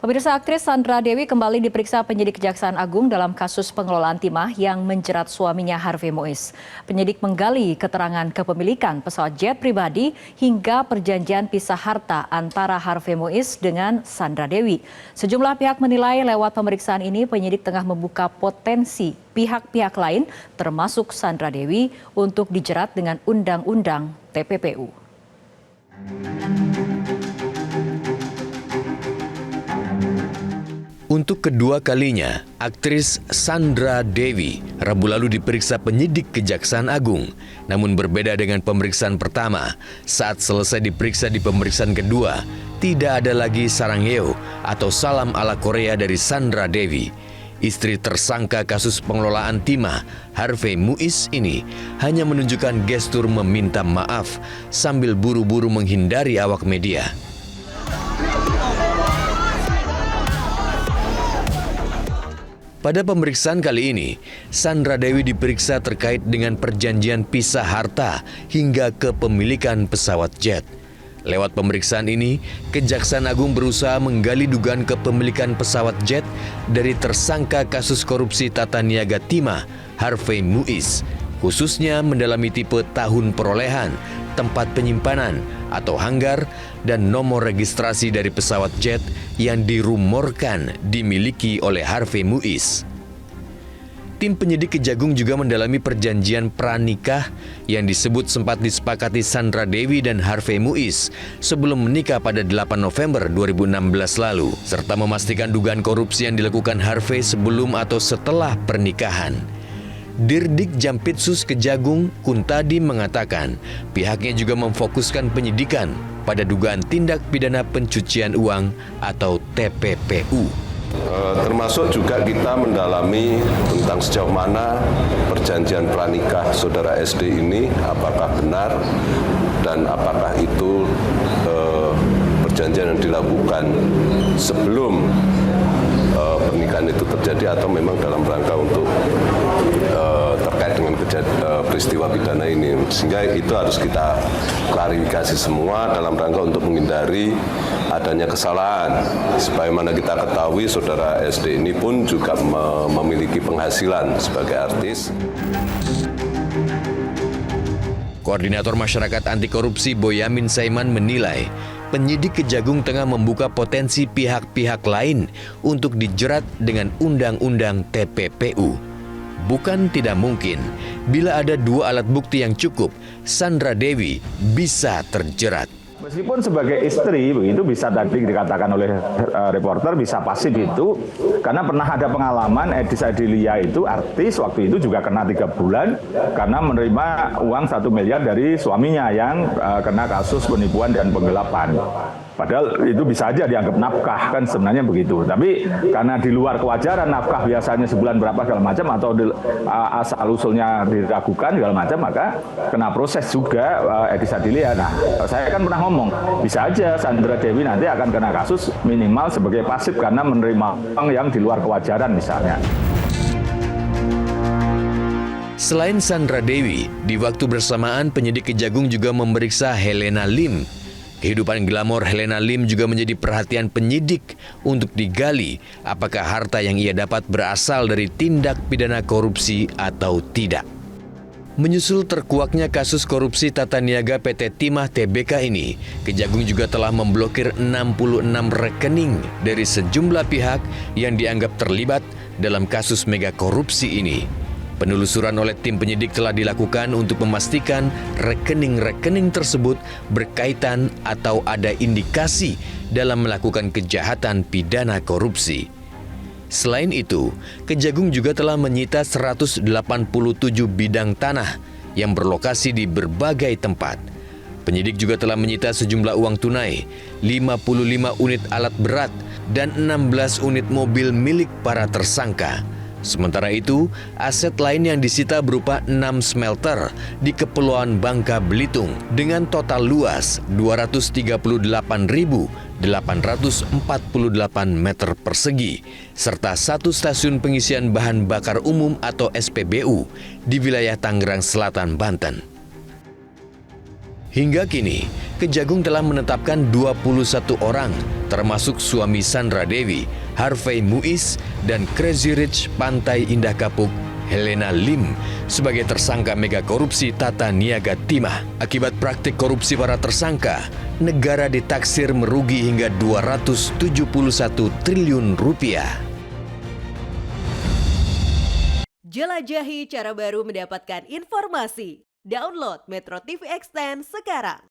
Pemirsa, aktris Sandra Dewi kembali diperiksa penyidik Kejaksaan Agung dalam kasus pengelolaan timah yang menjerat suaminya Harvey Muiz. Penyidik menggali keterangan kepemilikan pesawat jet pribadi hingga perjanjian pisah harta antara Harvey Muiz dengan Sandra Dewi. Sejumlah pihak menilai lewat pemeriksaan ini penyidik tengah membuka potensi pihak-pihak lain termasuk Sandra Dewi untuk dijerat dengan Undang-Undang TPPU. Untuk kedua kalinya, aktris Sandra Dewi Rabu lalu diperiksa penyidik Kejaksaan Agung. Namun berbeda dengan pemeriksaan pertama, saat selesai diperiksa di pemeriksaan kedua, tidak ada lagi saranghae atau salam ala Korea dari Sandra Dewi. Istri tersangka kasus pengelolaan timah, Harvey Muiz ini hanya menunjukkan gestur meminta maaf sambil buru-buru menghindari awak media. Pada pemeriksaan kali ini, Sandra Dewi diperiksa terkait dengan perjanjian pisah harta hingga kepemilikan pesawat jet. Lewat pemeriksaan ini, Kejaksaan Agung berusaha menggali dugaan kepemilikan pesawat jet dari tersangka kasus korupsi tata niaga timah, Harvey Muiz, khususnya mendalami tipe tahun perolehan, tempat penyimpanan atau hanggar, dan nomor registrasi dari pesawat jet yang dirumorkan dimiliki oleh Harvey Muiz. Tim penyidik Kejagung juga mendalami perjanjian pranikah yang disebut sempat disepakati Sandra Dewi dan Harvey Muiz sebelum menikah pada 8 November 2016 lalu, serta memastikan dugaan korupsi yang dilakukan Harvey sebelum atau setelah pernikahan. Dirdik Jampitsus Kejagung Kuntadi mengatakan pihaknya juga memfokuskan penyidikan pada dugaan tindak pidana pencucian uang atau TPPU. Termasuk juga kita mendalami tentang sejauh mana perjanjian pranikah saudara SD ini apakah benar dan apakah itu perjanjian yang dilakukan sebelum pernikahan itu terjadi atau memang dalam rangka untuk terkait dengan peristiwa pidana ini, sehingga itu harus kita klarifikasi semua dalam rangka untuk menghindari adanya kesalahan. Sebagaimana kita ketahui, saudara SD ini pun juga memiliki penghasilan sebagai artis. Koordinator Masyarakat Anti Korupsi Boyamin Saiman menilai penyidik Kejagung tengah membuka potensi pihak-pihak lain untuk dijerat dengan Undang-Undang TPPU. Bukan tidak mungkin, bila ada dua alat bukti yang cukup, Sandra Dewi bisa terjerat. Meskipun sebagai istri, begitu bisa tadi dikatakan oleh reporter, bisa pasif itu, karena pernah ada pengalaman Edis Adilia itu artis, waktu itu juga kena 3 bulan, karena menerima uang 1 miliar dari suaminya yang kena kasus penipuan dan penggelapan. Padahal itu bisa aja dianggap nafkah, kan sebenarnya begitu. Tapi karena di luar kewajaran nafkah biasanya sebulan berapa segala macam atau asal-usulnya diragukan segala macam, maka kena proses juga Edis Adilia. Nah, saya kan pernah ngomong, bisa aja Sandra Dewi nanti akan kena kasus minimal sebagai pasif karena menerima uang yang di luar kewajaran misalnya. Selain Sandra Dewi, di waktu bersamaan penyidik Kejagung juga memeriksa Helena Lim. Kehidupan glamor Helena Lim juga menjadi perhatian penyidik untuk digali apakah harta yang ia dapat berasal dari tindak pidana korupsi atau tidak. Menyusul terkuaknya kasus korupsi tata niaga PT Timah Tbk ini, Kejagung juga telah memblokir 66 rekening dari sejumlah pihak yang dianggap terlibat dalam kasus mega korupsi ini. Penelusuran oleh tim penyidik telah dilakukan untuk memastikan rekening-rekening tersebut berkaitan atau ada indikasi dalam melakukan kejahatan pidana korupsi. Selain itu, Kejagung juga telah menyita 187 bidang tanah yang berlokasi di berbagai tempat. Penyidik juga telah menyita sejumlah uang tunai, 55 unit alat berat, dan 16 unit mobil milik para tersangka. Sementara itu, aset lain yang disita berupa 6 smelter di Kepulauan Bangka Belitung dengan total luas 238.848 meter persegi, serta 1 stasiun pengisian bahan bakar umum atau SPBU di wilayah Tangerang Selatan, Banten. Hingga kini, Kejagung telah menetapkan 21 orang, termasuk suami Sandra Dewi, Harvey Muiz, dan Crazy Rich Pantai Indah Kapuk, Helena Lim, sebagai tersangka mega korupsi tata niaga timah. Akibat praktik korupsi para tersangka, negara ditaksir merugi hingga 271 triliun rupiah. Jelajahi cara baru mendapatkan informasi. Download Metro TV Extend sekarang.